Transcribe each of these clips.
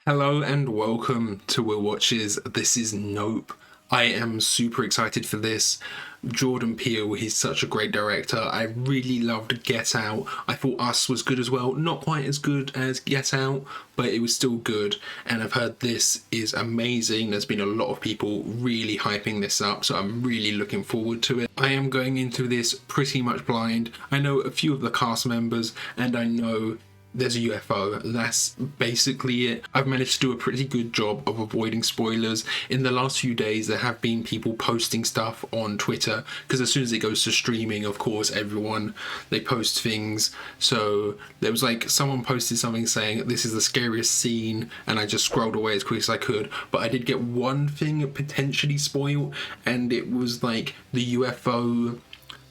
Hello and welcome to Will Watches. This is Nope. I am super excited for this. Jordan Peele, he's such a great director. I really loved Get Out. I thought Us was good as well. Not quite as good as Get Out, but it was still good. And I've heard this is amazing. There's been a lot of people really hyping this up, so I'm really looking forward to it. I am going into this pretty much blind. I know a few of the cast members, and I know there's a UFO. That's basically it. I've managed to do a pretty good job of avoiding spoilers. In the last few days, there have been people posting stuff on Twitter, because as soon as it goes to streaming, of course, they post things. So there was like someone posted something saying this is the scariest scene, and I just scrolled away as quick as I could. But I did get one thing potentially spoiled, and it was like the UFO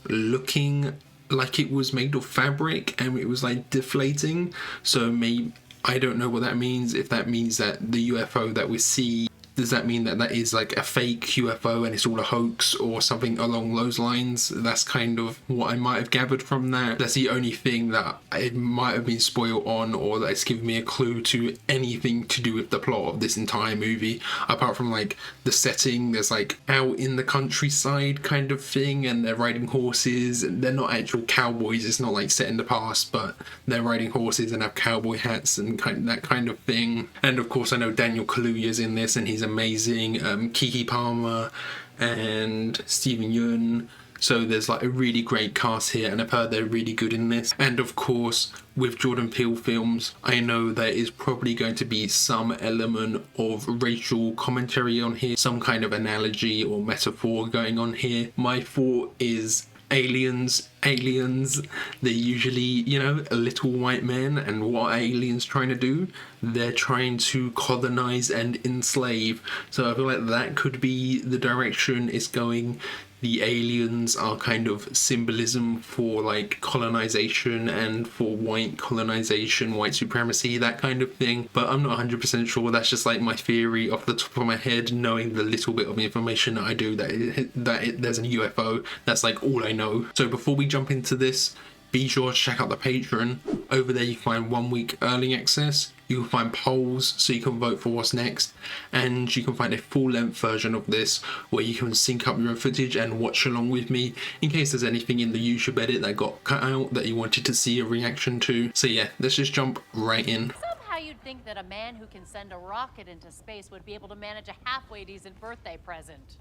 looking like it was made of fabric and it was like deflating. So maybe, I don't know what that means. If that means that the UFO that we see, does that mean that that is like a fake UFO and it's all a hoax or something along those lines? That's kind of what I might have gathered from that. That's the only thing that it might have been spoiled on, or that's given me a clue to anything to do with the plot of this entire movie. Apart from like the setting, there's like out in the countryside kind of thing, and they're riding horses. They're not actual cowboys. It's not like set in the past, but they're riding horses and have cowboy hats and that kind of thing. And of course, I know Daniel Kaluuya's in this, and he's amazing. Keke Palmer and Steven Yeun. So there's like a really great cast here, and I've heard they're really good in this. And of course, with Jordan Peele films, I know there is probably going to be some element of racial commentary on here, some kind of analogy or metaphor going on here. My thought is aliens, they're usually, you know, a little white men, and what are aliens trying to do? They're trying to colonize and enslave. So I feel like that could be the direction it's going. The aliens are kind of symbolism for like colonization and for white colonization, white supremacy, that kind of thing. But I'm not 100% sure. That's just like my theory off the top of my head, knowing the little bit of information that I do, that there's a UFO. That's like all I know. So before we jump into this, be sure to check out the Patreon. Over there you can find 1 week early access. You can find polls so you can vote for what's next, and you can find a full-length version of this where you can sync up your own footage and watch along with me in case there's anything in the YouTube edit that got cut out that you wanted to see a reaction to. So yeah, let's just jump right in. Somehow you'd think that a man who can send a rocket into space would be able to manage a halfway decent birthday present.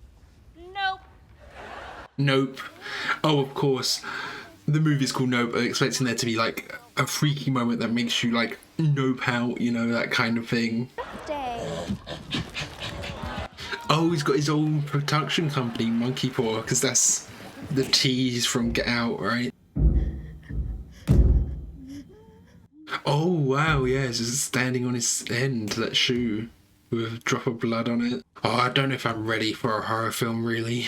Nope. Oh, of course. The movie's called Nope. I'm expecting there to be like a freaky moment that makes you like nope out, you know, that kind of thing. Oh, he's got his own production company, Monkey Paw, because that's the tease from Get Out, right? Oh wow, yeah, it's just standing on his end, that shoe, with a drop of blood on it. Oh, I don't know if I'm ready for a horror film, really.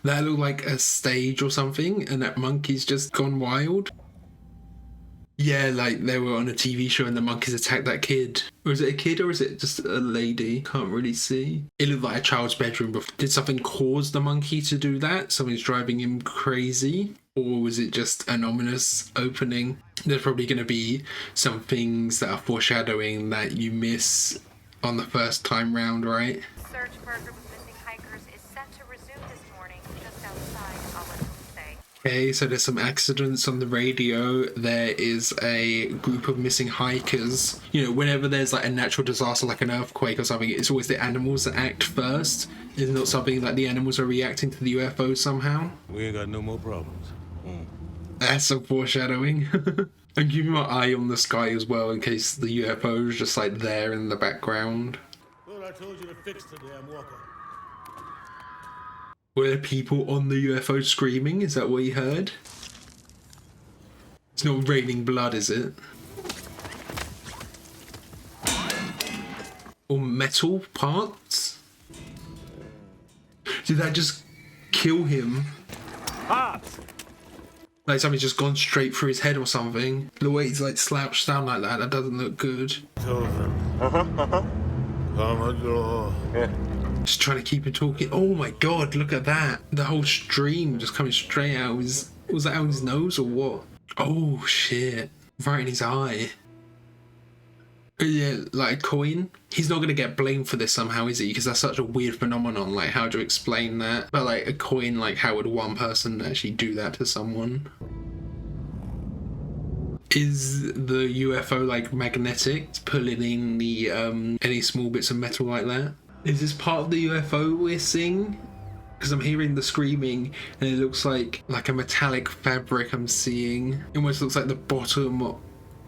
That looked like a stage or something, and that monkey's just gone wild. Yeah, like they were on a TV show and the monkeys attacked that kid. Or is it a kid or is it just a lady? Can't really see. It looked like a child's bedroom. But did something cause the monkey to do that? Something's driving him crazy? Or was it just an ominous opening? There's probably going to be some things that are foreshadowing that you miss on the first time round, right? Search for a group of missing hikers is set to resume this morning just outside Say. Okay, so there's some accidents on the radio. There is a group of missing hikers. You know, whenever there's like a natural disaster like an earthquake or something, it's always the animals that act first. It's not something like the animals are reacting to the UFO somehow. We ain't got no more problems. That's some foreshadowing. I'm keeping my eye on the sky as well in case the UFO is just like there in the background. Well, I told you to fix the damn walker. Were there people on the UFO screaming? Is that what you heard? It's not raining blood, is it? Or metal parts? Did that just kill him? Hot! Like something's just gone straight through his head or something. The way he's like slouched down like that doesn't look good. Told them. Commodore. Just trying to keep him talking. Oh my god, look at that. The whole stream just coming straight out of his... Was that out of his nose or what? Oh shit. Right in his eye. Yeah, like a coin. He's not going to get blamed for this somehow, is he? Because that's such a weird phenomenon. Like, how do you explain that? But like a coin, like how would one person actually do that to someone? Is the UFO like magnetic, pulling in the any small bits of metal like that? Is this part of the UFO we're seeing? Because I'm hearing the screaming and it looks like a metallic fabric I'm seeing. It almost looks like the bottom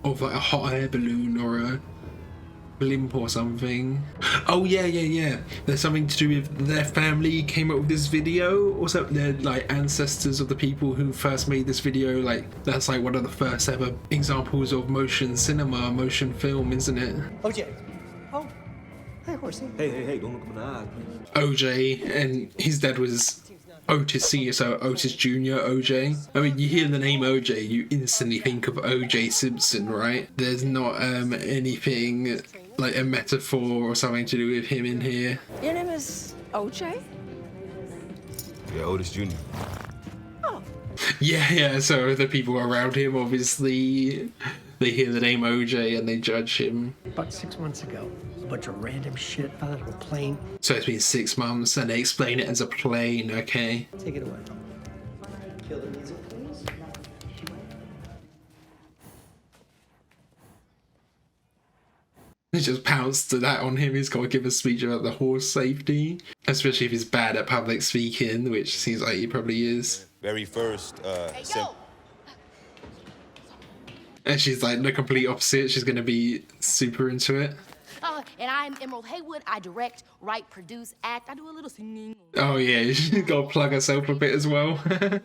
of like a hot air balloon or a blimp or something. Oh yeah. There's something to do with their family came up with this video or something. They're like ancestors of the people who first made this video. Like that's like one of the first ever examples of motion cinema, motion film, isn't it? OJ. Oh. Hey, horsey. Hey, don't look him in the eye. OJ, and his dad was Otis Senior, so Otis Junior, OJ. I mean, you hear the name OJ, you instantly think of OJ Simpson, right? There's not anything like a metaphor or something to do with him in here. Your name is OJ? Yeah, Otis Jr. Oh. Yeah, so the people around him, obviously, they hear the name OJ and they judge him. About 6 months ago, a bunch of random shit fell out of a plane. So it's been 6 months and they explain it as a plane, okay. Take it away. Kill the music, please. They just pounced to that on him. He's got to give a speech about the horse safety, especially if he's bad at public speaking, which seems like he probably is. Very first, And she's like the complete opposite. She's going to be super into it. And I'm Emerald Haywood. I direct, write, produce, act. I do a little singing. Oh yeah, she's got to plug herself a bit as well.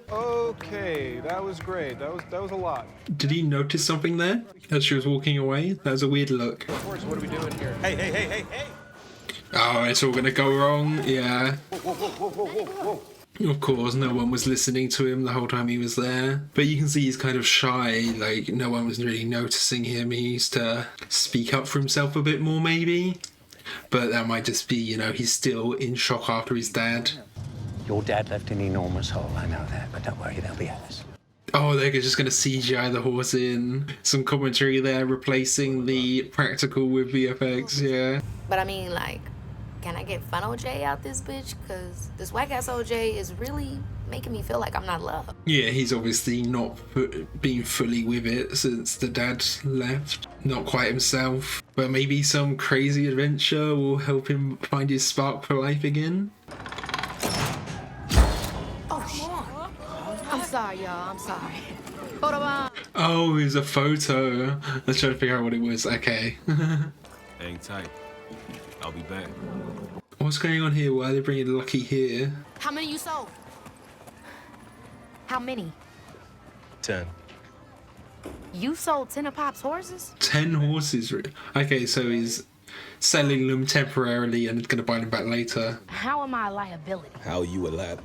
Okay, that was great. That was a lot. Did he notice something there as she was walking away? That was a weird look. Of course, what are we doing here? Hey. Oh, it's all going to go wrong. Yeah. Whoa. Of course, no one was listening to him the whole time he was there. But you can see he's kind of shy, like no one was really noticing him. He used to speak up for himself a bit more, maybe. But that might just be, you know, he's still in shock after his dad. Your dad left an enormous hole, I know that, but don't worry, they'll be ours. Oh, they're just going to CGI the horse in. Some commentary there, replacing the practical with VFX, yeah. But I mean, like, can I get fun OJ out this bitch? Because this whack ass OJ is really making me feel like I'm not loved. Yeah, he's obviously not been fully with it since the dad left. Not quite himself. But maybe some crazy adventure will help him find his spark for life again. Oh, shit. I'm sorry, y'all. I'm sorry. Photo bomb. Oh, it was a photo. Let's try to figure out what it was. Okay. Hang tight. I'll be back. What's going on here? Why are they bringing Lucky here? How many you sold? How many? 10. You sold 10 of Pop's horses? 10 horses. Okay, so he's selling them temporarily and going to buy them back later. How am I a liability? How you a lab?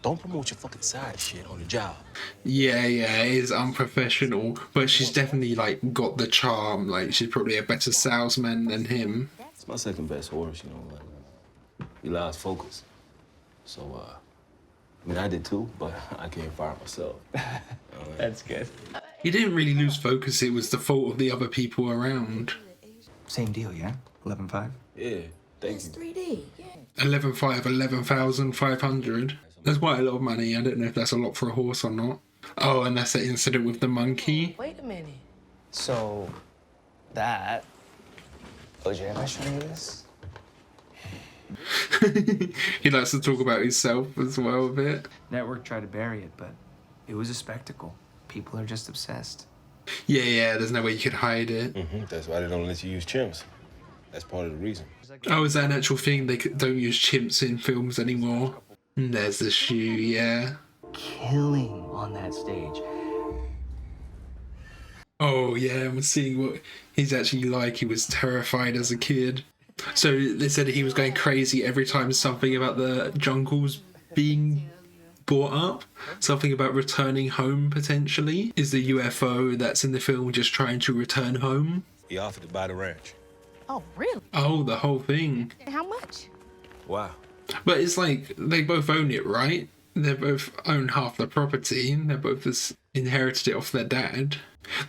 Don't promote your fucking side shit on the job. Yeah, it is unprofessional, but she's definitely like got the charm. Like she's probably a better salesman than him. It's my second best horse, you know. Like, he lost focus. So, I mean, I did too, but I can't fire myself. That's good. He didn't really lose focus. It was the fault of the other people around. Same deal, yeah? 11.5? Yeah, thank you. 3D, yeah. 11.5, 11,500. That's quite a lot of money. I don't know if that's a lot for a horse or not. Oh, and that's the incident with the monkey. Wait a minute. So, that... OJ, am I showing you this? He likes to talk about himself as well a bit. Network tried to bury it, but it was a spectacle. People are just obsessed. Yeah, there's no way you could hide it. That's why they don't let you use chimps. That's part of the reason. Oh, is that an actual thing? They don't use chimps in films anymore. And there's the shoe, yeah. Killing on that stage. Oh, yeah, I'm seeing what he's actually like. He was terrified as a kid. So they said he was going crazy every time something about the jungles being brought up. Something about returning home, potentially. Is the UFO that's in the film just trying to return home? He offered to buy the ranch. Oh, really? Oh, the whole thing. How much? Wow. But it's like, they both own it, right? they both own half the property. They both just inherited it off their dad.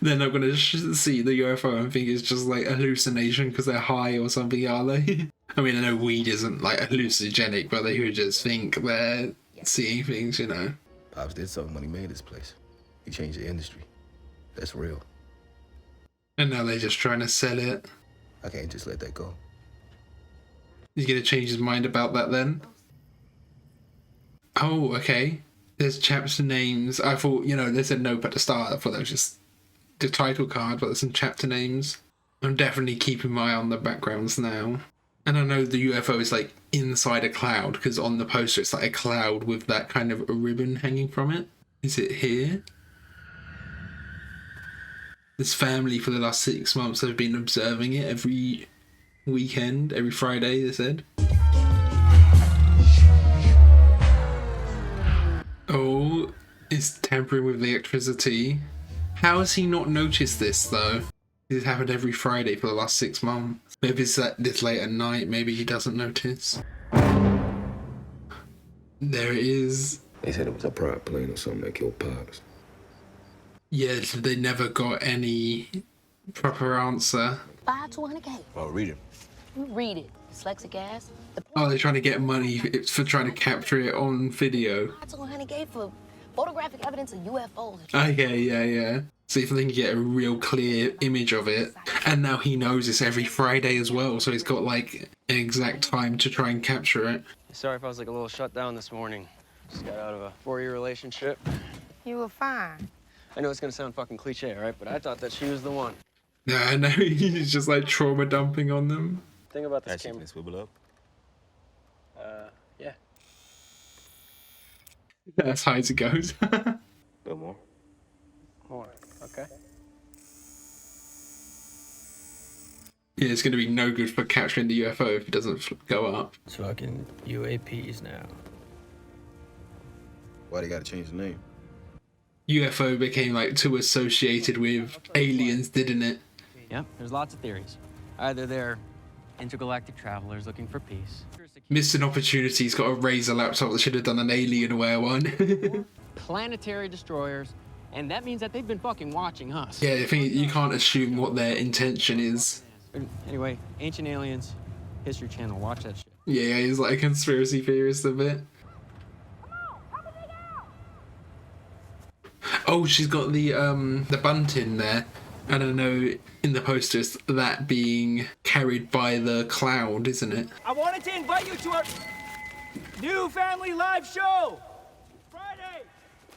They're not going to see the UFO and think it's just like a hallucination because they're high or something, are they? I mean, I know weed isn't like hallucinogenic, but they would just think they're seeing things, you know. Pops did something when he made this place. He changed the industry. That's real. And now they're just trying to sell it. I can't just let that go. He's going to change his mind about that then? Oh, okay. There's chapter names. I thought, you know, they said nope at the start. I thought that was just the title card, but there's some chapter names. I'm definitely keeping my eye on the backgrounds now. And I know the UFO is like inside a cloud, because on the poster it's like a cloud with that kind of a ribbon hanging from it. Is it here? This family for the last 6 months have been observing it every weekend, every Friday, they said. Oh, it's tampering with the electricity. How has he not noticed this though? This happened every Friday for the last 6 months. Maybe it's that this late at night, maybe he doesn't notice. There it is. They said it was a private plane or something that killed Pops. Yeah, they never got any proper answer. Buy 200K. Oh, read it. Read it. Dyslexic ass. Oh, they're trying to get money for trying to capture it on video. Buy 200K for photographic evidence of UFOs. Okay, yeah. See if they can get a real clear image of it. And now he knows it's every Friday as well, so he's got like an exact time to try and capture it. Sorry if I was like a little shut down this morning. Just got out of a 4-year relationship. You were fine. I know it's gonna sound fucking cliche, right? But I thought that she was the one. Yeah, no, he's just like trauma dumping on them. Think about this Actually, camera. can swivel up. Yeah. That's high as it goes. No more. More. Okay. Yeah, it's going to be no good for capturing the UFO if it doesn't go up. It's fucking UAPs now. Why they gotta change the name? UFO became like too associated with aliens, didn't it? Yep, there's lots of theories. Either they're intergalactic travelers looking for peace. Missed an opportunity. He's got a Razer laptop that should have done an Alienware one. Planetary destroyers, and that means that they've been fucking watching us. Yeah, I think you can't assume what their intention is. Anyway, Ancient Aliens, History Channel, watch that shit. Yeah, he's like a conspiracy theorist a bit. Oh, she's got the bunting there. And I know in the poster it's that being carried by the cloud, isn't it? I wanted to invite you to our new family live show. Friday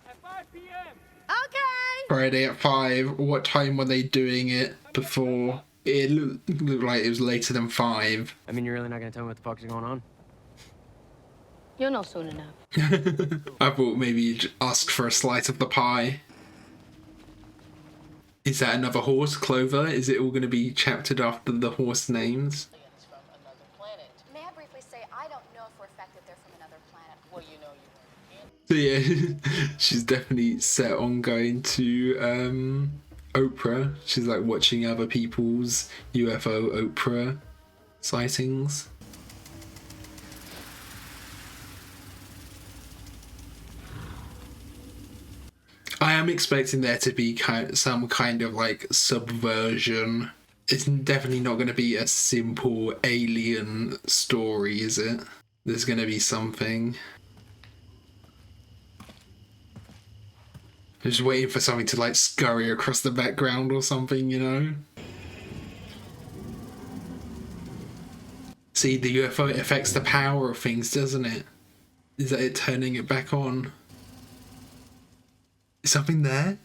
at 5 p.m. Okay. Friday at 5. What time were they doing it before? It looked like it was later than 5. I mean, you're really not gonna tell me what the fuck is going on? You'll know soon enough. I thought maybe you'd ask for a slice of the pie. Is that another horse, Clover? Is it all going to be chaptered after the horse names? May I briefly say, I don't know for a fact that they're from another planet. Well, you know So you yeah, she's definitely set on going to Oprah. She's like watching other people's UFO Oprah sightings. I am expecting there to be some kind of like subversion. It's definitely not going to be a simple alien story, is it? There's going to be something. I'm just waiting for something to like scurry across the background or something, you know? See, the UFO affects the power of things, doesn't it? Is that it turning it back on? Is something there?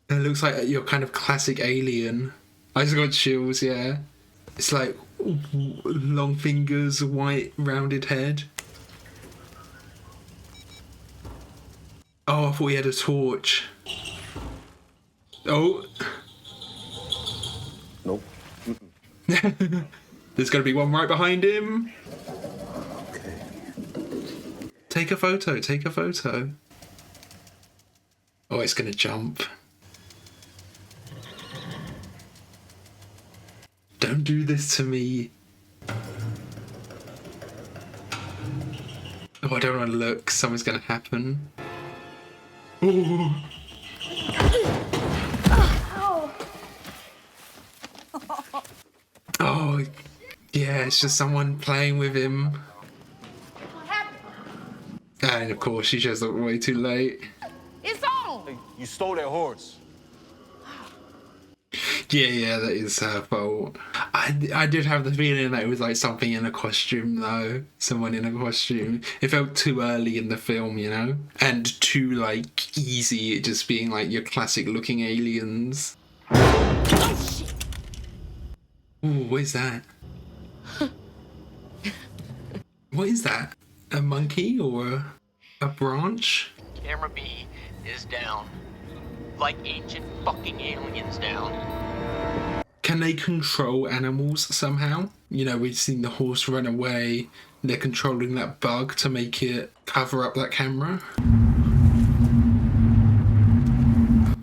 It looks like your kind of classic alien. I just got chills, yeah. It's like long fingers, white rounded head. Oh, I thought he had a torch. Oh. Nope. There's gonna be one right behind him. Take a photo, take a photo. Oh, it's gonna jump. Don't do this to me. Oh, I don't want to look. Something's gonna happen. Ooh. Oh, yeah, it's just someone playing with him. What happened? And of course, she shows up way too late. It's on! Hey, you stole that horse. Yeah, that is her fault. I did have the feeling that it was like something in a costume, though. Someone in a costume. It felt too early in the film, you know? And too, like, easy, it just being like your classic looking aliens. Oh, shit! Ooh, what is that? What is that? A monkey or a branch? Camera B is down. Like ancient fucking aliens down. Can they control animals somehow? You know, we've seen the horse run away. They're controlling that bug to make it cover up that camera.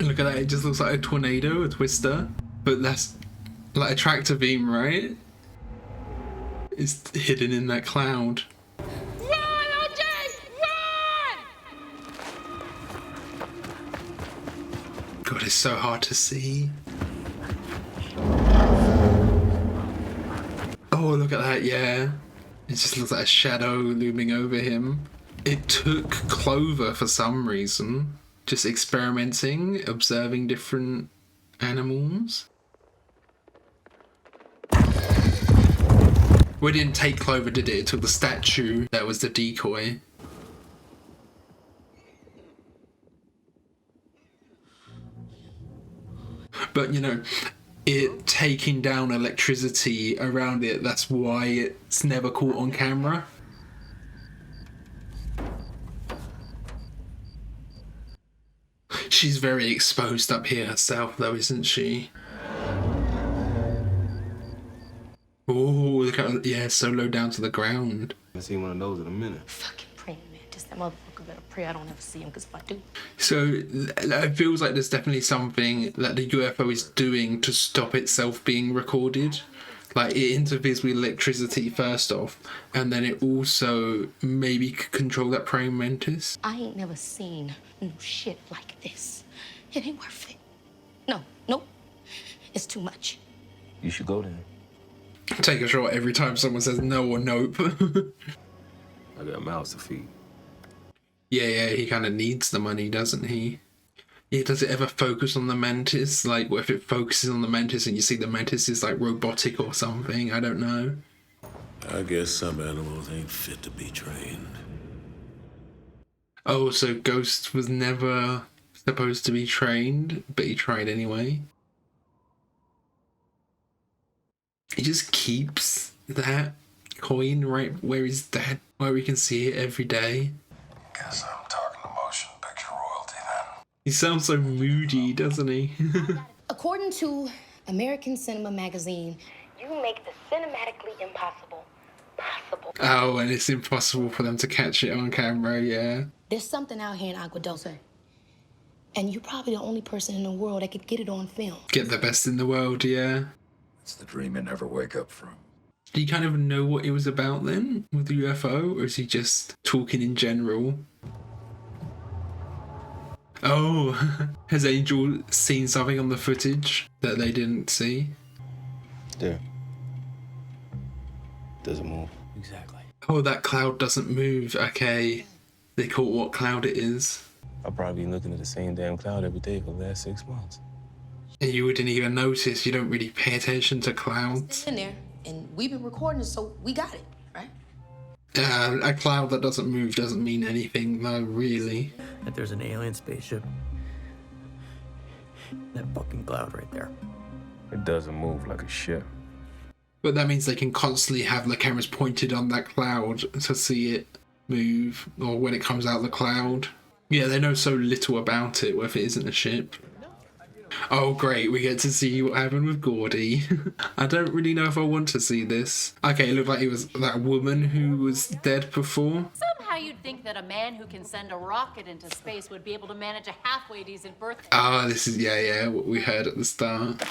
Look at that, it just looks like a tornado, a twister. But that's like a tractor beam, right? It's hidden in that cloud. God, it's so hard to see. Oh, look at that, yeah. It just looks like a shadow looming over him. It took Clover for some reason. Just experimenting, observing different animals. Well, it didn't take Clover, did it? It took the statue that was the decoy. But, you know, it taking down electricity around it, that's why it's never caught on camera. She's very exposed up here herself, though, isn't she? Oh, look at, yeah, so low down to the ground. I haven't seen one of those in a minute. Fucking praying mantis. That motherfucker better pray I don't ever see him, because if I do... So it feels like there's definitely something that the UFO is doing to stop itself being recorded. Like, it interferes with electricity first off, and then it also maybe could control that praying mantis. I ain't never seen no shit like this. It ain't worth it. No, nope. It's too much. You should go then. Take a shot every time someone says no or nope. I got mouths to feed. Yeah, he kind of needs the money, doesn't he? Yeah, does it ever focus on the mantis? Like, what if it focuses on the mantis and you see the mantis is like robotic or something? I don't know. I guess some animals ain't fit to be trained. Oh, so Ghost was never supposed to be trained, but he tried anyway. He just keeps that coin right where his dad, where we can see it every day. Guess I'm talking to motion picture royalty then. He sounds so moody, doesn't he? According to American Cinema Magazine, you make the cinematically impossible possible. Oh, and it's impossible for them to catch it on camera, yeah. There's something out here in Agua Dulce. And you're probably the only person in the world that could get it on film. Get the best in the world, yeah. It's the dream you never wake up from. Do you kind of know what it was about then with the UFO, or is he just talking in general? Oh, has Angel seen something on the footage that they didn't see? There. Doesn't move. Exactly. Oh, that cloud doesn't move. Okay. They caught what cloud it is. I've probably been looking at the same damn cloud every day for the last 6 months. And you wouldn't even notice. You don't really pay attention to clouds. In there, and we've been recording it, so we got it, right? A cloud that doesn't move doesn't mean anything, though, really. That there's an alien spaceship. That fucking cloud right there. It doesn't move like a ship. But that means they can constantly have the cameras pointed on that cloud to see it move, or when it comes out of the cloud. Yeah, they know so little about it, whether it isn't a ship. Oh great, we get to see what happened with Gordy. I don't really know if I want to see this. Okay, it looked like it was that woman who was dead before. Somehow you'd think that a man who can send a rocket into space would be able to manage a halfway decent birthday. Ah, this is, yeah, what we heard at the start.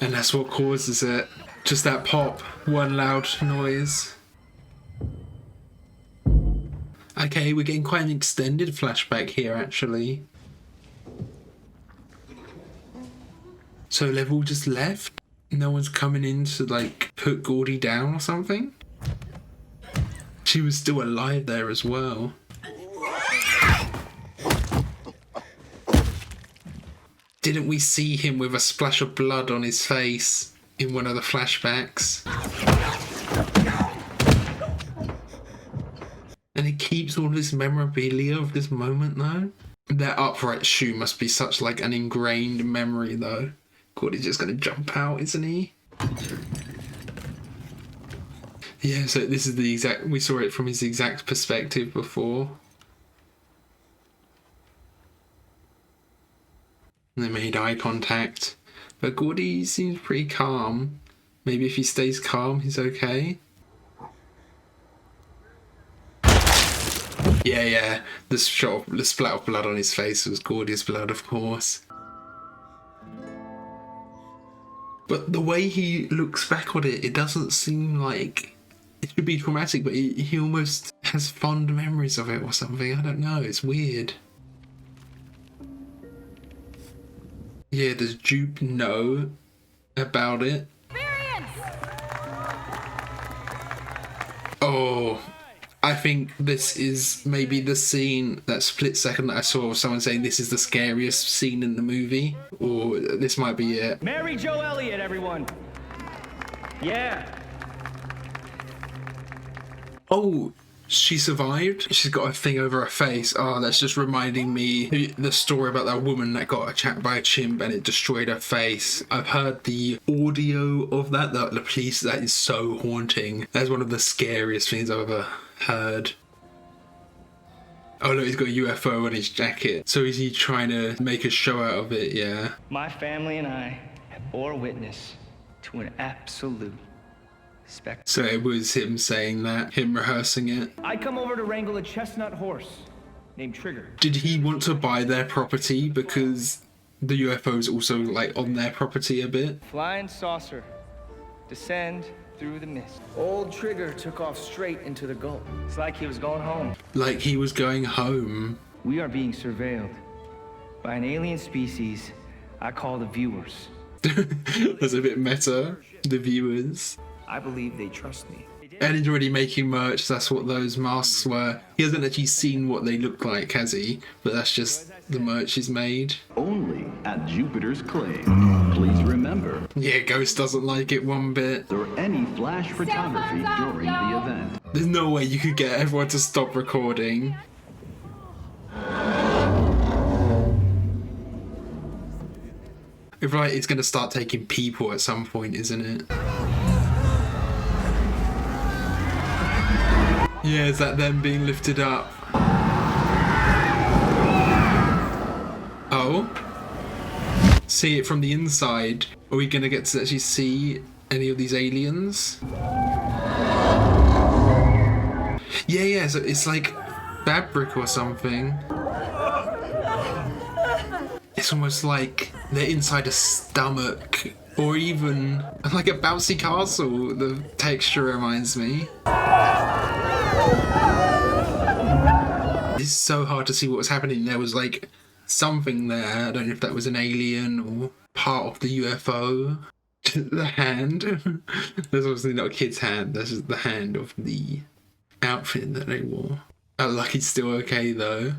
And that's what causes it. Just that pop, one loud noise. Okay, we're getting quite an extended flashback here, actually. So they've all just left? No one's coming in to, like, put Gordy down or something? She was still alive there as well. Didn't we see him with a splash of blood on his face in one of the flashbacks? And it keeps all this memorabilia of this moment, though. That upright shoe must be such, like, an ingrained memory, though. Gordy's just gonna jump out, isn't he? Yeah, so this is the exact... We saw it from his exact perspective before. And they made eye contact. But Gordy seems pretty calm. Maybe if he stays calm, he's okay. Yeah. The splat of blood on his face was Gordy's blood, of course. But the way he looks back on it, it doesn't seem like it should be traumatic, but he almost has fond memories of it or something. I don't know, it's weird. Yeah, does Jupe know about it? Oh, I think this is maybe the scene, that split second that I saw someone saying this is the scariest scene in the movie, or this might be it. Mary Jo Elliott, everyone. Yeah. Oh, she survived? She's got a thing over her face. Oh, that's just reminding me the story about that woman that got attacked by a chimp and it destroyed her face. I've heard the audio of that, the police, that is so haunting. That's one of the scariest things I've ever heard. Oh look, he's got a UFO on his jacket. So is he trying to make a show out of it? Yeah. My family and I have bore witness to an absolute spectacle. So it was him saying that, him rehearsing it. I come over to wrangle a chestnut horse named Trigger. Did he want to buy their property because the UFO is also like on their property a bit? Flying saucer. Descend through the mist. Old Trigger took off straight into the Gulf. It's like he was going home. Like he was going home. We are being surveilled by an alien species I call the viewers. That's a bit meta. The viewers. I believe they trust me. And he's already making merch. That's what those masks were. He hasn't actually seen what they look like, has he? But that's just the merch he's made. Only at Jupiter's claim. Please remember. Yeah, Ghost doesn't like it one bit. Or any flash photography during the event. There's no way you could get everyone to stop recording. If like it's gonna start taking people at some point, isn't it? Yeah, is that them being lifted up? Oh? See it from the inside. Are we gonna get to actually see any of these aliens? Yeah, so it's like fabric or something. It's almost like they're inside a stomach, or even like a bouncy castle, the texture reminds me. It's so hard to see what was happening. There was like something there. I don't know if that was an alien or part of the UFO. The hand. That's obviously not a kid's hand. That's just the hand of the outfit that they wore. Oh, Lucky's still okay though.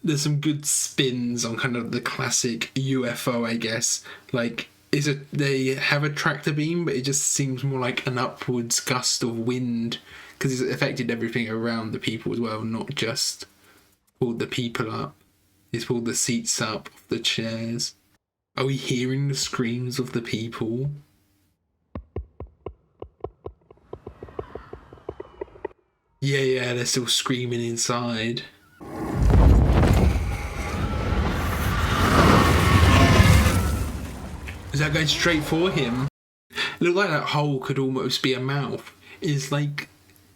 There's some good spins on kind of the classic UFO, I guess. Like, they have a tractor beam, but it just seems more like an upwards gust of wind because it's affected everything around the people as well, not just pulled the people up. It's pulled the seats up, the chairs. Are we hearing the screams of the people? Yeah, they're still screaming inside. Is that going straight for him? It looked like that hole could almost be a mouth. It's like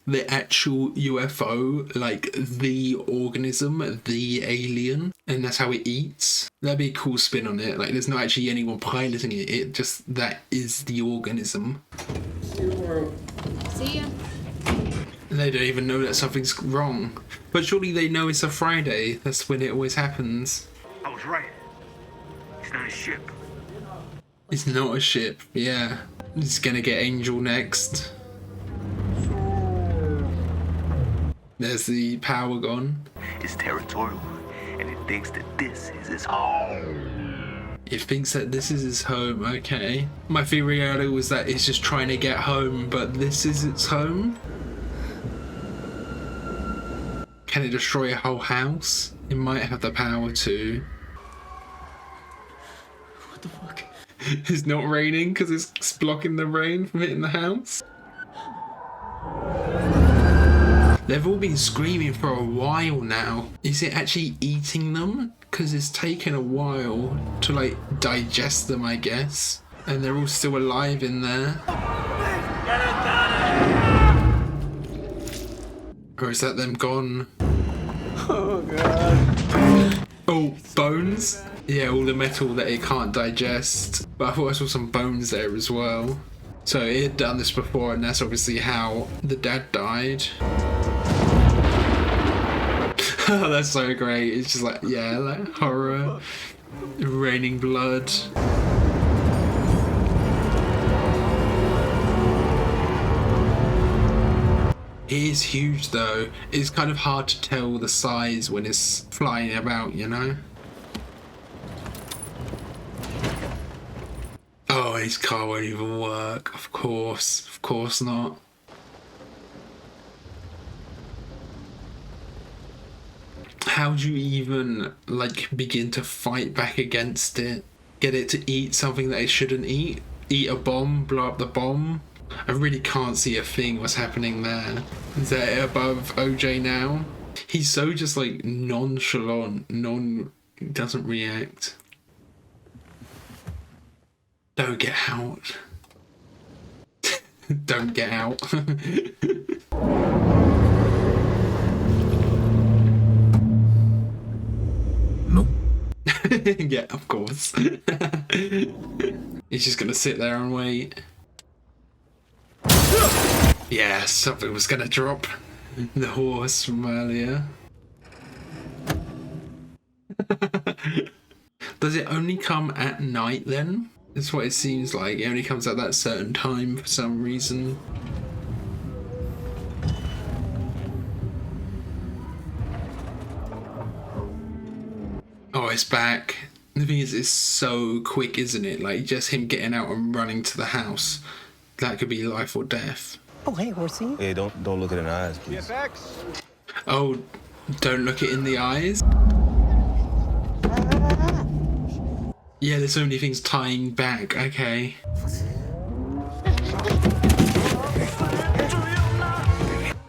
the actual UFO, like the organism, the alien, and that's how it eats. That'd be a cool spin on it. Like there's not actually anyone piloting it, it just that is the organism. See ya. And they don't even know that something's wrong. But surely they know it's a Friday. That's when it always happens. I was right. It's not a ship. It's not a ship, yeah. It's gonna get Angel next. There's the power gone. It's territorial, and it thinks that this is its home. It thinks that this is its home, okay. My theory earlier was that it's just trying to get home, but this is its home? Can it destroy a whole house? It might have the power to. What the fuck? It's not raining because it's blocking the rain from hitting the house. They've all been screaming for a while now. Is it actually eating them? Because it's taken a while to like digest them, I guess. And they're all still alive in there. Or is that them gone? Oh god. Oh, bones? Yeah, all the metal that it can't digest. But I thought I saw some bones there as well. So it had done this before, and that's obviously how the dad died. Oh, that's so great. It's just like, yeah, like horror, raining blood. It is huge though. It's kind of hard to tell the size when it's flying about, you know? Oh, his car won't even work. Of course not. How do you even like begin to fight back against it? Get it to eat something that it shouldn't eat? Eat a bomb, blow up the bomb? I really can't see a thing what's happening there. Is that above OJ now? He's so just like nonchalant, doesn't react. Don't get out. Don't get out. No. Yeah, of course. He's just gonna sit there and wait. Yeah, something was gonna drop. The horse from earlier. Does it only come at night then? That's what it seems like. It only comes at that certain time for some reason. Oh, it's back. The thing is, it's so quick, isn't it? Like, just him getting out and running to the house. That could be life or death. Oh, hey, horsey. Hey, don't look it in the eyes, please. Oh, don't look it in the eyes? Yeah, there's so many things tying back. Okay.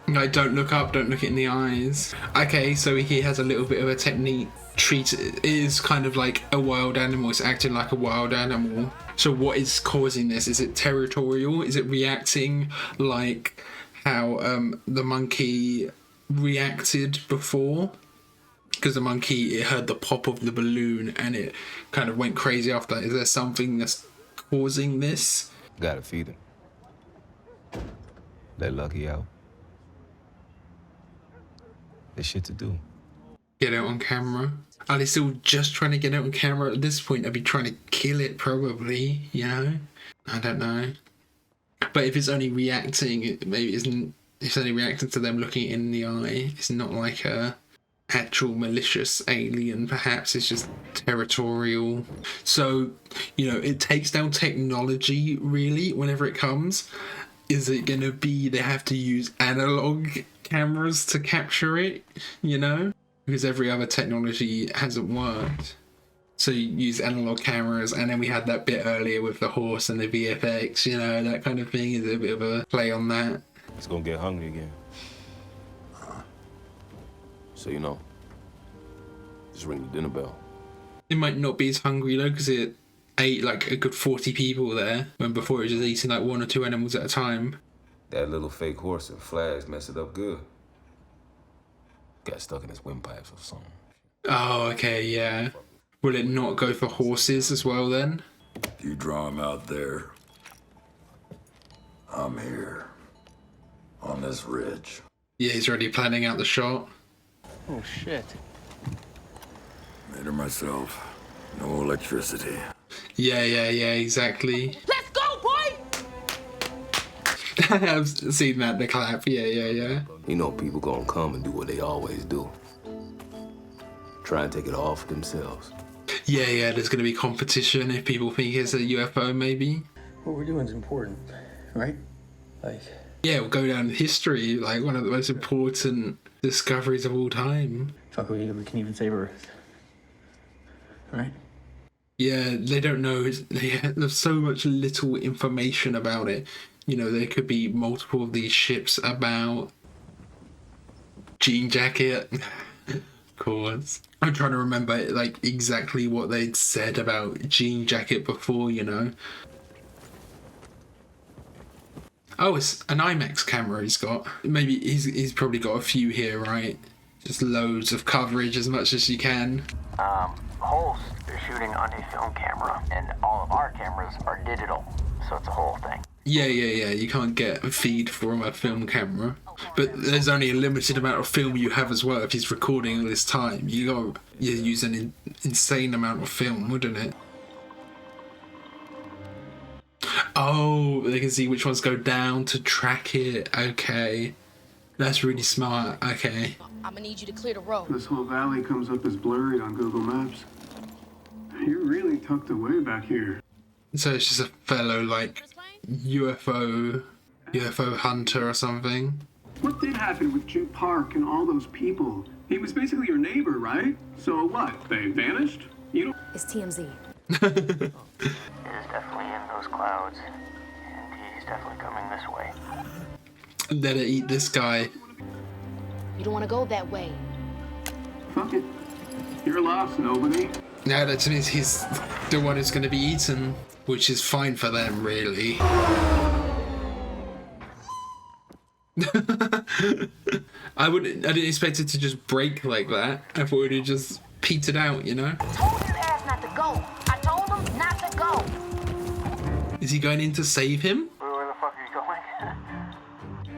Like, don't look up, don't look it in the eyes. Okay, so he has a little bit of a technique. It is kind of like a wild animal. It's acting like a wild animal. So what is causing this? Is it territorial? Is it reacting like how the monkey reacted before? Because the monkey, it heard the pop of the balloon and it kind of went crazy after that. Is there something that's causing this? Gotta feed him. Let Lucky out. There's shit to do. Get it on camera. Are they still just trying to get it on camera? At this point, I'd be trying to kill it probably, you know? I don't know. But if it's only reacting, maybe it's only reacting to them looking in the eye. It's not like a actual malicious alien, perhaps. It's just territorial. So, you know, it takes down technology really whenever it comes. Is it gonna be they have to use analog cameras to capture it, you know? Because every other technology hasn't worked. So you use analog cameras, and then we had that bit earlier with the horse and the VFX, you know, that kind of thing. Is a bit of a play on that. It's gonna get hungry again. So, you know, just ring the dinner bell. It might not be as hungry though, because it ate like a good 40 people there, when before it was just eating like 1 or 2 animals at a time. That little fake horse and flags messed it up good. Got stuck in his windpipes or something. Oh, okay, yeah. Will it not go for horses as well then? You draw him out there. I'm here. On this ridge. Yeah, he's already planning out the shot. Oh, shit. Made her myself. No electricity. Yeah, exactly. Let's go, boy! I've seen that, the clap. Yeah. You know people gonna come and do what they always do. Try and take it all for themselves. Yeah, there's going to be competition if people think it's a UFO, maybe. What we're doing is important, right? Like... Yeah, we'll go down in history, like one of the most important discoveries of all time. Fuck, we can even save Earth. Right? Yeah, they don't know. There's so much little information about it. You know, there could be multiple of these ships about. Jean jacket. Of course. I'm trying to remember like exactly what they'd said about jean jacket before, you know. Oh, it's an IMAX camera he's got. Maybe he's probably got a few here, right? Just loads of coverage, as much as you can. Holst is shooting on a film camera, and all of our cameras are digital, so it's a whole thing. Yeah. You can't get a feed from a film camera. But there's only a limited amount of film you have as well. If he's recording all this time, you use an insane amount of film, wouldn't it? Oh, they can see which ones go down to track it. Okay. That's really smart. Okay. I'm gonna need you to clear the road. This whole valley comes up as blurry on Google Maps. You're really tucked away back here. So it's just a fellow, like, UFO hunter or something. What did happen with Jude Park and all those people? He was basically your neighbor, right? So what? They vanished? You don't... It's TMZ. It is definitely in those clouds, and he's definitely coming this way. Let it eat this guy. You don't want to go that way. Fuck it. You're lost, nobody. Now that means he's the one who's going to be eaten, which is fine for them, really. I didn't expect it to just break like that. I thought it would just petered out, you know? I told his ass not to go. I told him not to go. Is he going in to save him? Where the fuck are you going?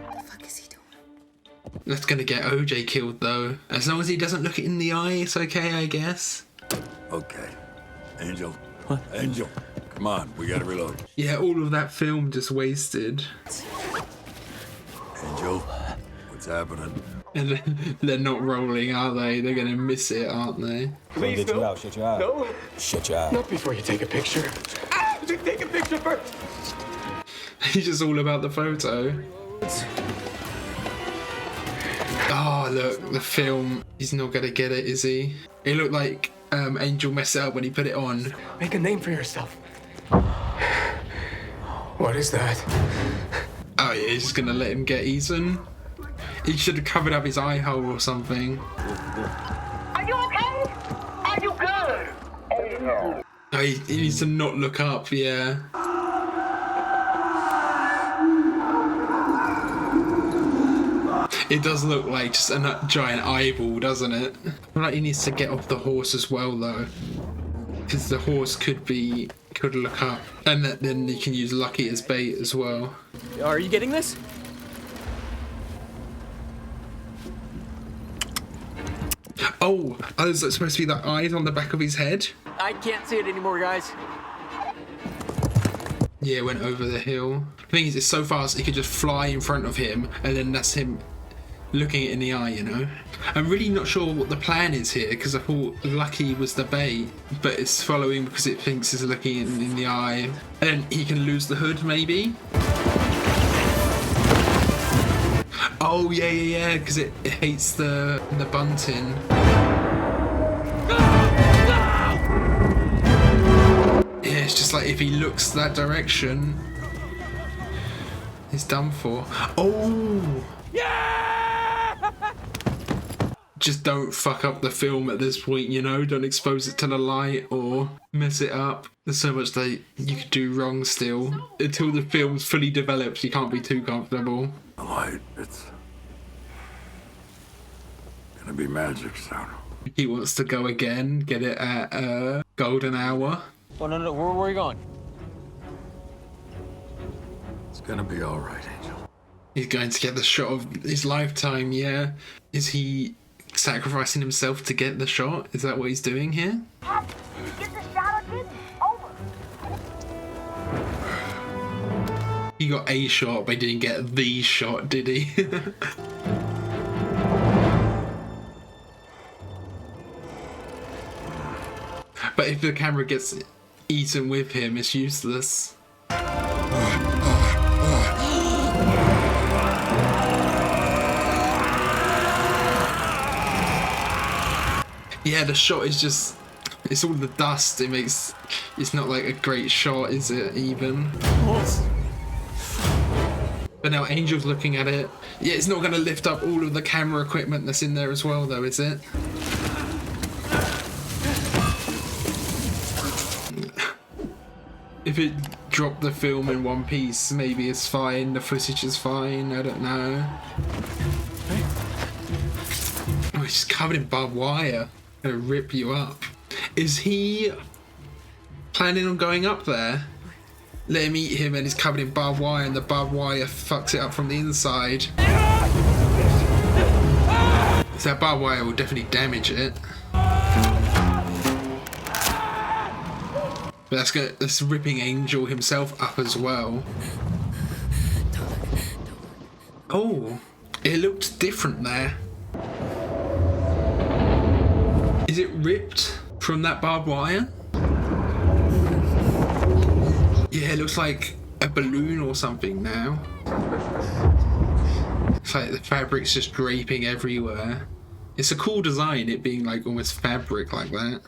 What the fuck is he doing? That's gonna get OJ killed, though. As long as he doesn't look it in the eye, it's okay, I guess. Okay. Angel. What? Angel. Come on, we gotta reload. Yeah, all of that film just wasted. Angel, what's happening? And they're not rolling, are they? They're gonna miss it, aren't they? Please, Get you out. Shut your eye. No. Shut your eye. Not before you take a picture. Take a picture first. He's just all about the photo. Oh, look, the film. He's not gonna get it, is he? It looked like Angel messed it up when he put it on. Make a name for yourself. What is that? Oh, yeah, he's just gonna let him get eaten. He should have covered up his eye hole or something. Are you okay? Are you good? Oh, he needs to not look up, yeah. It does look like just a giant eyeball, doesn't it? I feel like he needs to get off the horse as well, though. Because the horse could look up. And then you can use Lucky as bait as well. Are you getting this? Oh, is that supposed to be the eyes on the back of his head? I can't see it anymore, guys. Yeah, it went over the hill. The thing is, it's so fast, he could just fly in front of him, and then that's him looking it in the eye, you know? I'm really not sure what the plan is here, because I thought Lucky was the bait, but it's following because it thinks it's looking in the eye. And then he can lose the hood, maybe? Oh, yeah, because it hates the bunting. Yeah, it's just like if he looks that direction, he's done for. Oh! Yeah! Just don't fuck up the film at this point, you know? Don't expose it to the light or mess it up. There's so much that you could do wrong still. Until the film's fully developed, you can't be too comfortable. The light, it's gonna be magic soon. He wants to go again, get it at golden hour. Oh, no, where are you going? It's gonna be all right, Angel. He's going to get the shot of his lifetime, yeah. Is he sacrificing himself to get the shot? Is that what he's doing here? Get the shot or didn't. Over. He got a shot, but he didn't get the shot, did he? But if the camera gets eaten with him, it's useless. Yeah, the shot is just, it's all the dust. It's not like a great shot, is it, even? But now Angel's looking at it. Yeah, it's not going to lift up all of the camera equipment that's in there as well, though, is it? If it dropped the film in one piece, maybe it's fine. The footage is fine. I don't know. Oh, it's just covered in barbed wire. Gonna rip you up. Is he planning on going up there? Let him eat him and he's covered in barbed wire and the barbed wire fucks it up from the inside. So that barbed wire will definitely damage it. But that's ripping Angel himself up as well. Oh, it looked different there. Is it ripped from that barbed wire? Yeah, it looks like a balloon or something now. It's like the fabric's just draping everywhere. It's a cool design, it being like almost fabric like that.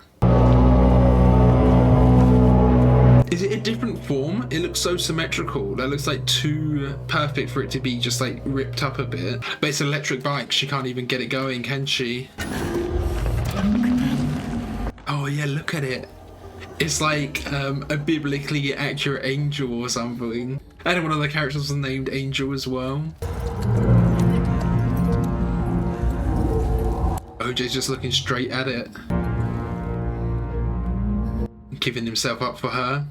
Is it a different form? It looks so symmetrical. That looks like too perfect for it to be just like ripped up a bit. But it's an electric bike. She can't even get it going, can she? Oh yeah, look at it. It's like a biblically accurate angel or something. And one of the characters was named Angel as well. OJ's just looking straight at it. Giving himself up for her.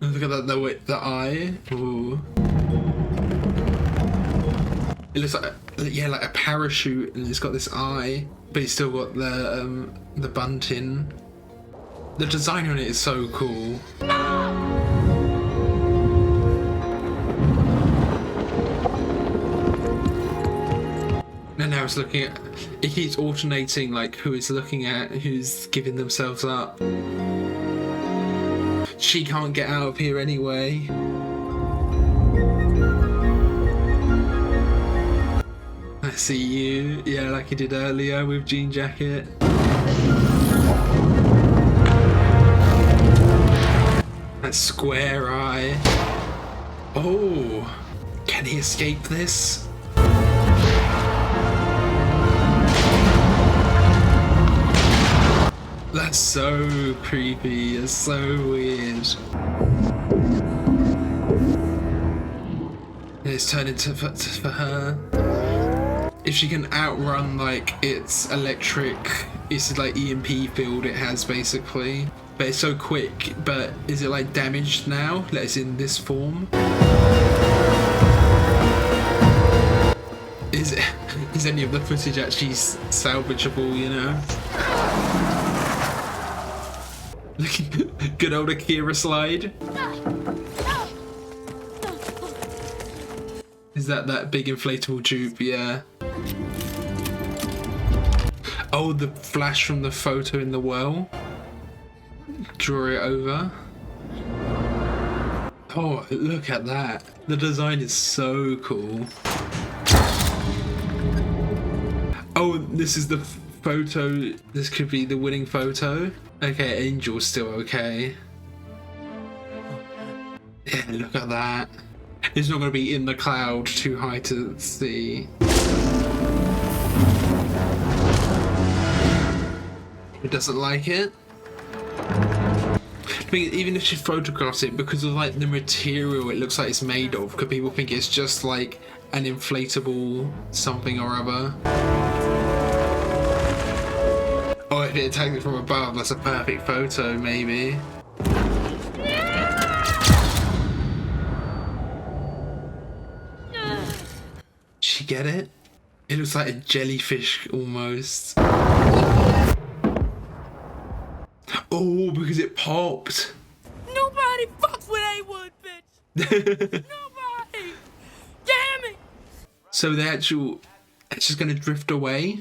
Look at that, the eye. Ooh. It looks like, yeah, like a parachute, and it's got this eye, but it's still got the bunting. The design on it is so cool. And now it's looking at, it keeps alternating like who it's looking at, who's giving themselves up. She can't get out of here anyway. I see you. Yeah, like he did earlier with Jean Jacket. That square eye. Oh, can he escape this? That's so creepy. It's so weird. And it's turned into for her. If she can outrun like its electric, it's like EMP field it has basically. But it's so quick. But is it like damaged now? Like it's in this form. Is any of the footage actually salvageable? You know. Good old Akira slide. Is that big inflatable tube? Yeah. Oh, the flash from the photo in the well. Draw it over. Oh, look at that. The design is so cool. Oh, this is the photo. This could be the winning photo. Okay, Angel's still okay. Yeah, look at that. It's not going to be in the cloud too high to see. It doesn't like it. I mean, even if she photographs it, because of like the material it looks like it's made of, could people think it's just like an inflatable something or other? Oh, if it attacks it from above, that's a perfect photo, maybe. get it? It looks like a jellyfish almost. Oh, because it popped. Nobody fucks with A-Wood, bitch. Nobody. Damn it. So it's just gonna drift away.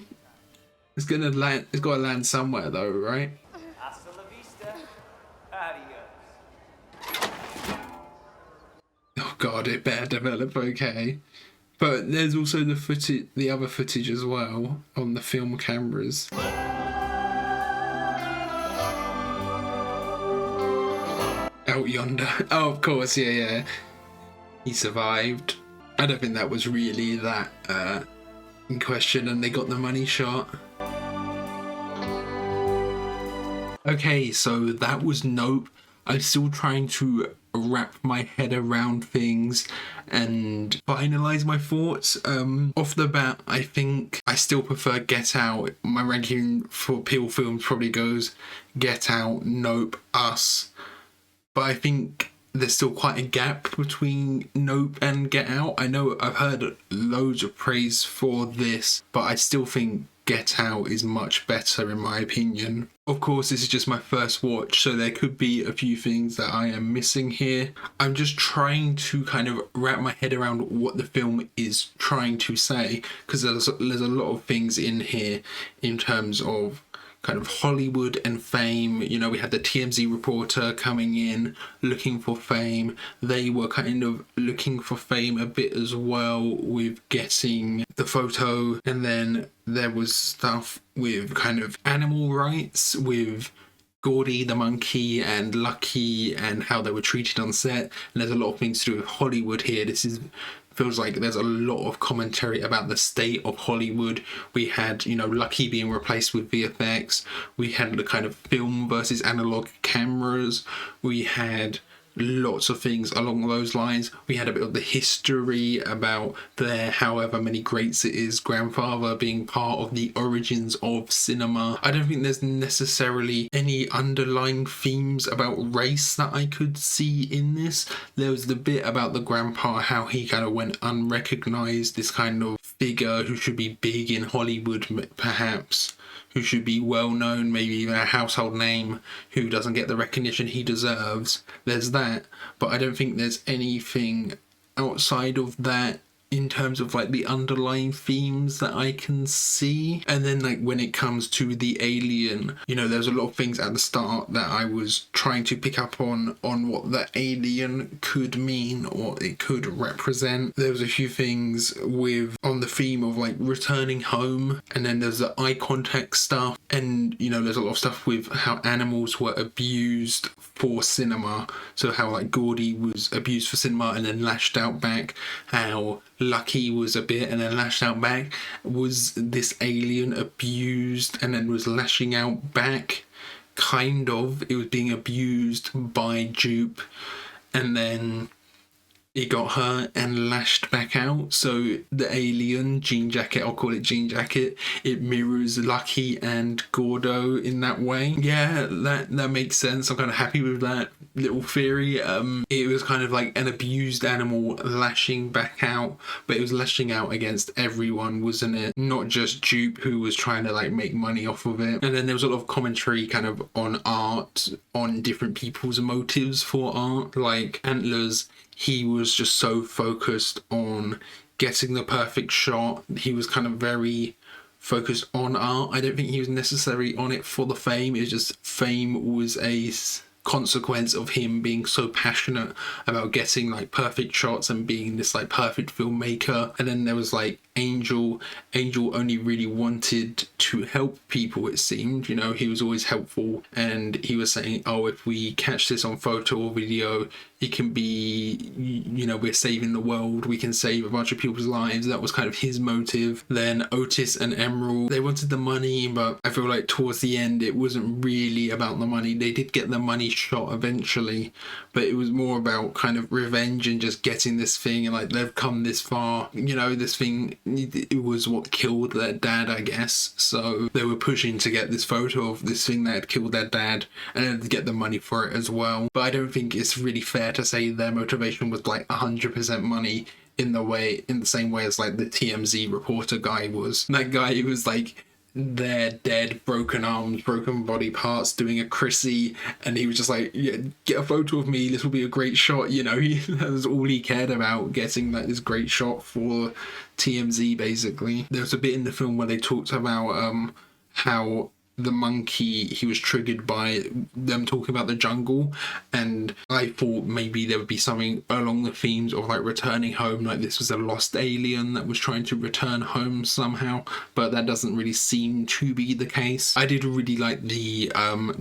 It's gonna land. It's gotta land somewhere though, right? Hasta la vista. Adios. Oh god, it better develop okay. But there's also the other footage as well on the film cameras. Out yonder. Oh, of course, yeah. He survived. I don't think that was really that in question, and they got the money shot. Okay, so that was Nope. I'm still trying to wrap my head around things and finalize my thoughts. Off the bat, I think I still prefer Get Out. My ranking for Peele films probably goes Get Out, Nope, Us. But I think there's still quite a gap between Nope and Get Out. I know I've heard loads of praise for this, but I still think Get Out is much better in my opinion. Of course, this is just my first watch, so there could be a few things that I am missing here. I'm just trying to kind of wrap my head around what the film is trying to say, because there's a lot of things in here in terms of kind of Hollywood and fame. You know, we had the TMZ reporter coming in looking for fame. They were kind of looking for fame a bit as well with getting the photo, and then there was stuff with kind of animal rights with Gordy the monkey and Lucky and how they were treated on set. And there's a lot of things to do with Hollywood here. Feels like there's a lot of commentary about the state of Hollywood. We had, Lucky being replaced with VFX. We had the kind of film versus analog cameras. We had lots of things along those lines. We had a bit of the history about their however many greats it is grandfather being part of the origins of cinema. I don't think there's necessarily any underlying themes about race that I could see in this. There was the bit about the grandpa, how he kind of went unrecognized, this kind of figure who should be big in Hollywood perhaps, who should be well known, maybe even a household name, who doesn't get the recognition he deserves. There's that, but I don't think there's anything outside of that in terms of like the underlying themes that I can see. And then like when it comes to the alien, there's a lot of things at the start that I was trying to pick up on what the alien could mean or it could represent. There was a few things on the theme of like returning home, and then there's the eye contact stuff, and there's a lot of stuff with how animals were abused for cinema. So how like Gordy was abused for cinema and then lashed out back, how Lucky was a bit and then lashed out back. Was this alien abused and then was lashing out back? Kind of. It was being abused by Jupe, and then it got hurt and lashed back out. So the alien, Jean Jacket, I'll call it Jean Jacket, it mirrors Lucky and Gordo in that way. Yeah, that makes sense. I'm kind of happy with that little theory. It was kind of like an abused animal lashing back out, but it was lashing out against everyone, wasn't it? Not just Jupe, who was trying to like make money off of it. And then there was a lot of commentary kind of on art, on different people's motives for art. Like Antlers, he was just so focused on getting the perfect shot. He was kind of very focused on art. I don't think he was necessarily on it for the fame. It's just fame was a consequence of him being so passionate about getting like perfect shots and being this like perfect filmmaker. And then there was like Angel only really wanted to help people, it seemed. He was always helpful, and he was saying, oh, if we catch this on photo or video, it can be, we're saving the world, we can save a bunch of people's lives. That was kind of his motive. Then Otis and Emerald, they wanted the money, but I feel like towards the end it wasn't really about the money. They did get the money shot eventually, but it was more about kind of revenge and just getting this thing, and like they've come this far. This thing, it was what killed their dad, I guess. So they were pushing to get this photo of this thing that had killed their dad and then to get the money for it as well. But I don't think it's really fair to say their motivation was like 100% money. in the same way as like the TMZ reporter guy was. That guy who was like there, dead, broken arms, broken body parts, doing a Chrissy, and he was just like, yeah, get a photo of me, this will be a great shot, you know. That was all he cared about, getting like this great shot for TMZ basically. There was a bit in the film where they talked about how the monkey, he was triggered by them talking about the jungle, and I thought maybe there would be something along the themes of like returning home, like this was a lost alien that was trying to return home somehow, but that doesn't really seem to be the case. I did really like the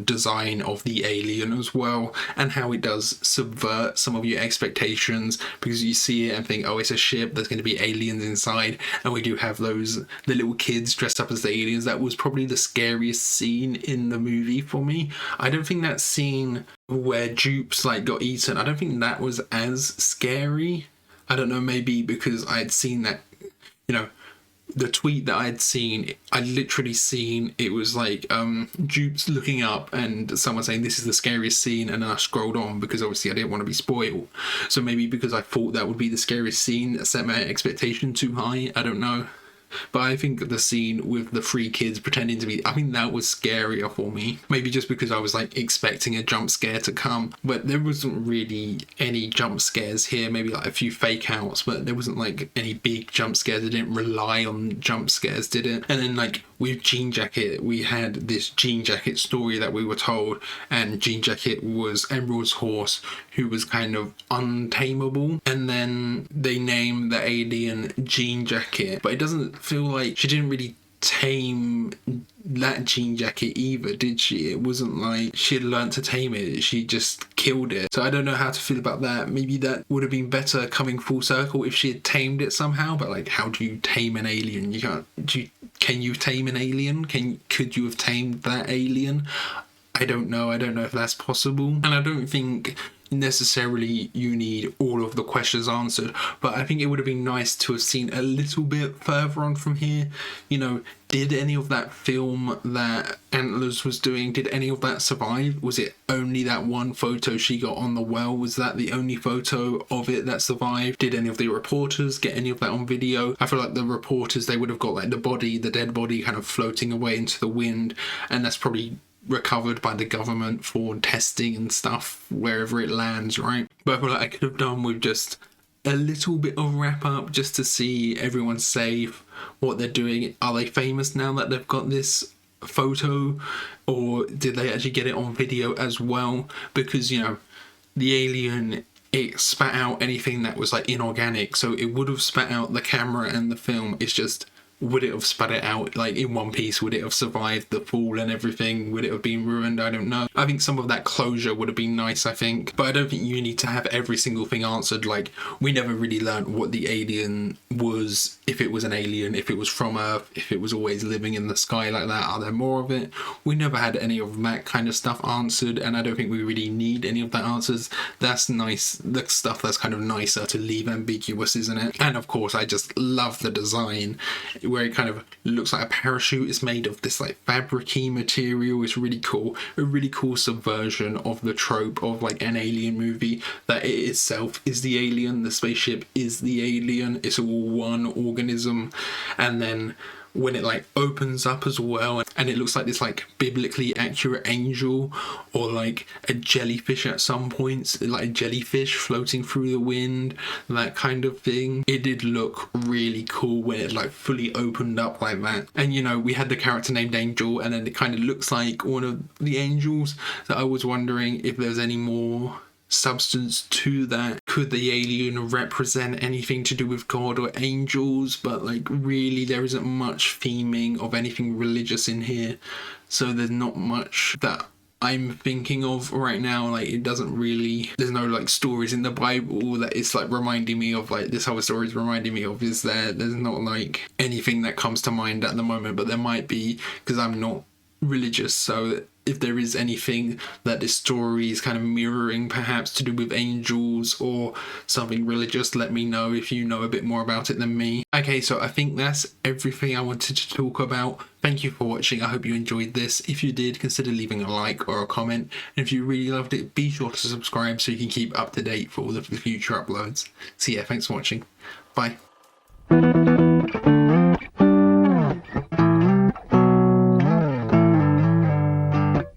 design of the alien as well, and how it does subvert some of your expectations, because you see it and think, oh, it's a ship, there's going to be aliens inside, and we do have the little kids dressed up as the aliens. That was probably the scariest scene in the movie for me. I don't think that scene where Jupes like got eaten, I don't think that was as scary. I don't know, maybe because I had seen that, you know, the tweet that I'd seen, I literally seen it was like Jupes looking up and someone saying this is the scariest scene, and then I scrolled on because obviously I didn't want to be spoiled. So maybe because I thought that would be the scariest scene, set my expectation too high, I don't know. But I think the scene with the three kids pretending to be, I think that was scarier for me. Maybe just because I was like expecting a jump scare to come, but there wasn't really any jump scares here. Maybe like a few fake outs, but there wasn't like any big jump scares. It didn't rely on jump scares, did it? And then like with Jean Jacket, we had this Jean Jacket story that we were told, and Jean Jacket was Emerald's horse, who was kind of untamable, and then they named the alien Jean Jacket, but it doesn't feel like she didn't really tame that Jean Jacket either, did she? It wasn't like she had learned to tame it, she just killed it. So I don't know how to feel about that. Maybe that would have been better coming full circle if she had tamed it somehow, but like, how do you tame an alien? You can't. Can you tame an alien? Could you have tamed that alien? I don't know if that's possible, and I don't think necessarily you need all of the questions answered, but I think it would have been nice to have seen a little bit further on from here. You know, did any of that film that Antlers was doing, did any of that survive? Was it only that one photo she got on the well? Was that the only photo of it that survived? Did any of the reporters get any of that on video? I feel like the reporters, they would have got like the dead body kind of floating away into the wind, and that's probably recovered by the government for testing and stuff wherever it lands, right? But I feel like I could have done with just a little bit of wrap up just to see everyone's safe, what they're doing. Are they famous now that they've got this photo, or did they actually get it on video as well? Because, you know, the alien, it spat out anything that was like inorganic, so it would have spat out the camera and the film. It's just, would it have spat it out like in one piece? Would it have survived the fall and everything? Would it have been ruined? I don't know. I think some of that closure would have been nice, I think. But I don't think you need to have every single thing answered. Like, we never really learned what the alien was, if it was an alien, if it was from Earth, if it was always living in the sky like that. Are there more of it? We never had any of that kind of stuff answered, and I don't think we really need any of that answers. That's nice. The stuff that's kind of nicer to leave ambiguous, isn't it? And of course, I just love the design, where it kind of looks like a parachute. It's made of this like fabric-y material. It's really cool. A really cool subversion of the trope of like an alien movie, that it itself is the alien, the spaceship is the alien, it's all one organism. And then when it like opens up as well, and it looks like this like biblically accurate angel, or like a jellyfish at some points, like a jellyfish floating through the wind, that kind of thing. It did look really cool when it like fully opened up like that. And you know, we had the character named Angel, and then it kind of looks like one of the angels. So I was wondering if there's any more substance to that. Could the alien represent anything to do with God or angels? But like, really, there isn't much theming of anything religious in here, so there's not much that I'm thinking of right now. Like, it doesn't really, there's no like stories in the Bible that it's like reminding me of, like this other story is reminding me of. There's not like anything that comes to mind at the moment, but there might be, because I'm not religious. So if there is anything that this story is kind of mirroring, perhaps to do with angels or something religious, let me know if you know a bit more about it than me. Okay, so I think that's everything I wanted to talk about. Thank you for watching. I hope you enjoyed this. If you did, consider leaving a like or a comment. And if you really loved it, be sure to subscribe so you can keep up to date for all of the future uploads. So yeah, thanks for watching. Bye.